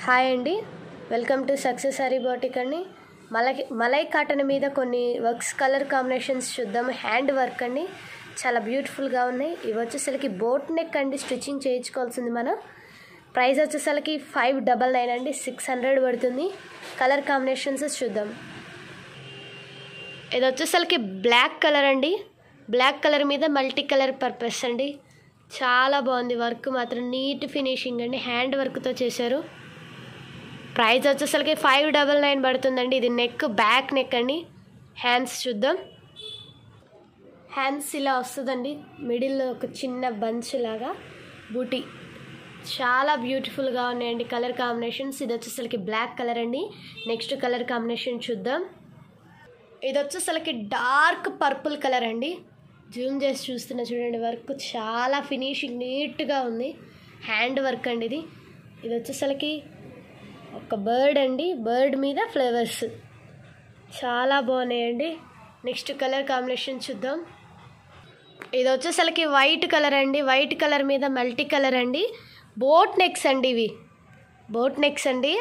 Hi అండి, welcome to success sorry boutique అండి. Malai cotton మీద కొన్ని వర్క్స్ కలర్ కాంబినేషన్స్ చూద్దాం. హ్యాండ్ వర్క్ అండి, చాలా బ్యూటిఫుల్గా ఉన్నాయి. ఇవి వచ్చేసరికి బోట్ నెక్ అండి, స్టిచ్చింగ్ చేయించుకోవాల్సింది మనం. ప్రైస్ వచ్చేసరికి 599 అండి, 600 పడుతుంది. కలర్ కాంబినేషన్స్ చూద్దాం. ఇది వచ్చేసరికి బ్లాక్ కలర్ అండి, బ్లాక్ కలర్ మీద మల్టీ కలర్ పర్పస్ అండి. చాలా బాగుంది, వర్క్ మాత్రం నీట్ ఫినిషింగ్ అండి, హ్యాండ్ వర్క్తో చేశారు. ప్రైస్ వచ్చేసరికి 599 పడుతుందండి. ఇది నెక్, బ్యాక్ నెక్ అండి. హ్యాండ్స్ చూద్దాం. హ్యాండ్స్ ఇలా వస్తుందండి, మిడిల్లో ఒక చిన్న బంచ్ లాగా బూటీ. చాలా బ్యూటిఫుల్గా ఉన్నాయండి కలర్ కాంబినేషన్స్. ఇది వచ్చేసరికి బ్లాక్ కలర్ అండి. నెక్స్ట్ కలర్ కాంబినేషన్ చూద్దాం. ఇది వచ్చేసరికి డార్క్ పర్పుల్ కలర్ అండి. జూమ్ చేసి చూస్తున్నా చూడండి, వర్క్ చాలా ఫినిషింగ్ నీట్గా ఉంది. హ్యాండ్ వర్క్ అండి ఇది. ఇది వచ్చేసరికి ఒక బర్డ్ అండి, బర్డ్ మీద ఫ్లవర్స్ చాలా బాగున్నాయండి. నెక్స్ట్ కలర్ కాంబినేషన్ చూద్దాం. ఇది వచ్చేసరికి వైట్ కలర్ అండి, వైట్ కలర్ మీద మల్టీ కలర్ అండి. బోట్ నెక్స్ అండి, ఇవి బోట్ నెక్స్ అండి.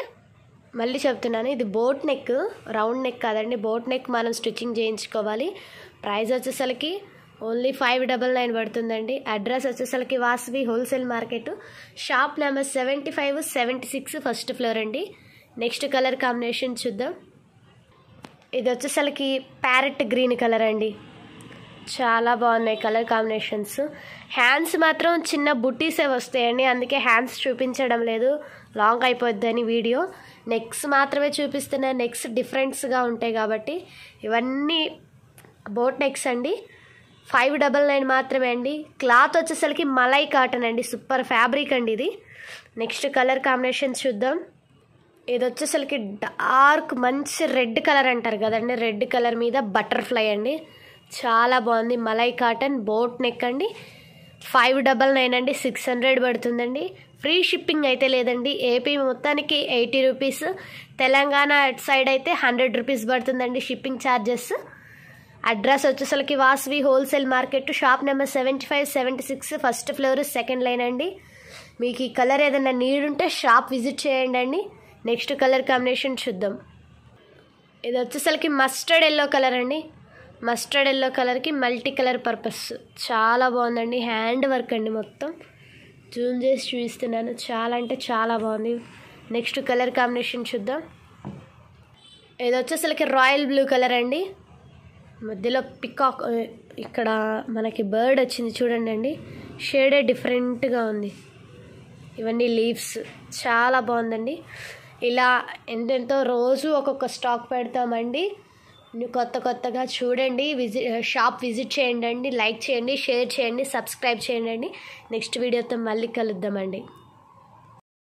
మళ్ళీ చెప్తున్నాను, ఇది బోట్ నెక్, రౌండ్ నెక్ కాదండి, బోట్ నెక్ మనం స్టిచ్చింగ్ చేయించుకోవాలి. ప్రైస్ వచ్చేసరికి ఓన్లీ 599 పడుతుందండి. అడ్రస్ వచ్చేసరికి Vasavi wholesale market, shop number 75, 76 first floor అండి. నెక్స్ట్ కలర్ కాంబినేషన్ చూద్దాం. ఇది వచ్చేసరికి ప్యారెట్ గ్రీన్ కలర్ అండి. చాలా బాగున్నాయి కలర్ కాంబినేషన్స్. హ్యాండ్స్ మాత్రం చిన్న బుట్టీసే వస్తాయండి, అందుకే హ్యాండ్స్ చూపించడం లేదు, లాంగ్ అయిపోద్దని వీడియో. నెక్స్ మాత్రమే చూపిస్తున్నా, నెక్స్ డిఫరెంట్స్గా ఉంటాయి కాబట్టి. ఇవన్నీ బోట్ నెక్స్ అండి. 599 మాత్రమే అండి. క్లాత్ వచ్చేసరికి మలై కాటన్ అండి, సూపర్ ఫ్యాబ్రిక్ అండి ఇది. నెక్స్ట్ కలర్ కాంబినేషన్ చూద్దాం. ఇది వచ్చేసరికి డార్క్ మంచి రెడ్ కలర్ అంటారు కదండి, రెడ్ కలర్ మీద బటర్ఫ్లై అండి. చాలా బాగుంది, మలై కాటన్ బోట్ నెక్ అండి. 599 అండి, 600 పడుతుందండి. ఫ్రీ షిప్పింగ్ అయితే లేదండి. ఏపీ మొత్తానికి 80 రూపీస్, తెలంగాణ అటు సైడ్ అయితే 100 రూపీస్ పడుతుందండి షిప్పింగ్ ఛార్జెస్. అడ్రస్ వచ్చేసరికి Vasavi wholesale market, shop number 75, 76 first floor, second line అండి. మీకు ఈ కలర్ ఏదైనా నీడ్ ఉంటే షాప్ విజిట్ చేయండి అండి. నెక్స్ట్ కలర్ కాంబినేషన్ చూద్దాం. ఇది వచ్చేసరికి మస్టర్డ్ ఎల్లో కలర్ అండి. మస్టర్డ్ ఎల్లో కలర్కి మల్టీ కలర్ పర్పస్ చాలా బాగుందండి. హ్యాండ్ వర్క్ అండి, మొత్తం జూమ్ చేసి చూపిస్తున్నాను, చాలా అంటే చాలా బాగుంది. నెక్స్ట్ కలర్ కాంబినేషన్ చూద్దాం. ఇది వచ్చేసరికి రాయల్ బ్లూ కలర్ అండి. మధ్యలో పికాక్, ఇక్కడ మనకి బర్డ్ వచ్చింది చూడండి అండి, షేడే డిఫరెంట్గా ఉంది. ఇవన్నీ లీవ్స్ చాలా బాగుందండి. ఇలా ఎంతెంతో రోజు ఒక్కొక్క స్టాక్ పెడతామండి. కొత్తగా చూడండి, షాప్ విజిట్ చేయండి అండి, లైక్ చేయండి, షేర్ చేయండి, సబ్స్క్రైబ్ చేయండి అండి. నెక్స్ట్ వీడియోతో మళ్ళీ కలుద్దామండి.